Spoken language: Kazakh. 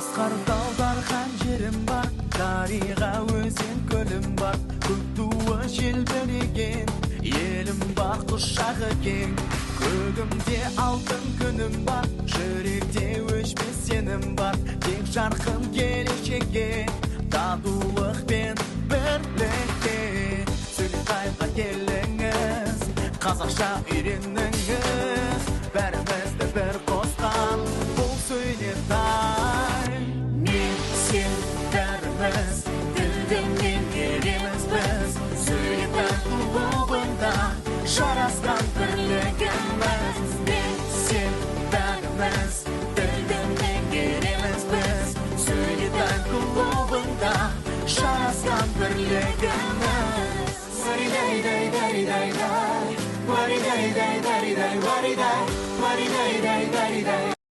Asqar dağlar xanjerim var, Dariga özün kölüm var. Күктуы желбіреген, елім бар құшағы кең. Көгімде алтын күнім бар, жүректе өшпес сенім бар. Тек жарқын келешекке, татулық пен бірлікке. Сөйлетайға келіңіз, қазақша үйреніңіз. Бәрімізді бір қосқан бұл Сөйлетай. Мен сен бәріміз тілденген келеміз біз. Сөйлетай клубында жарасқан бірлігіміз. Мен сен бәріміз тілденген келеміз біз. Сөйлетай клубында жарасқан бірлігіміз. Варидай-дай-дай-дай-дай, варидай-дай-дай-дай-дай, варидай-дай-дай-дай-дай.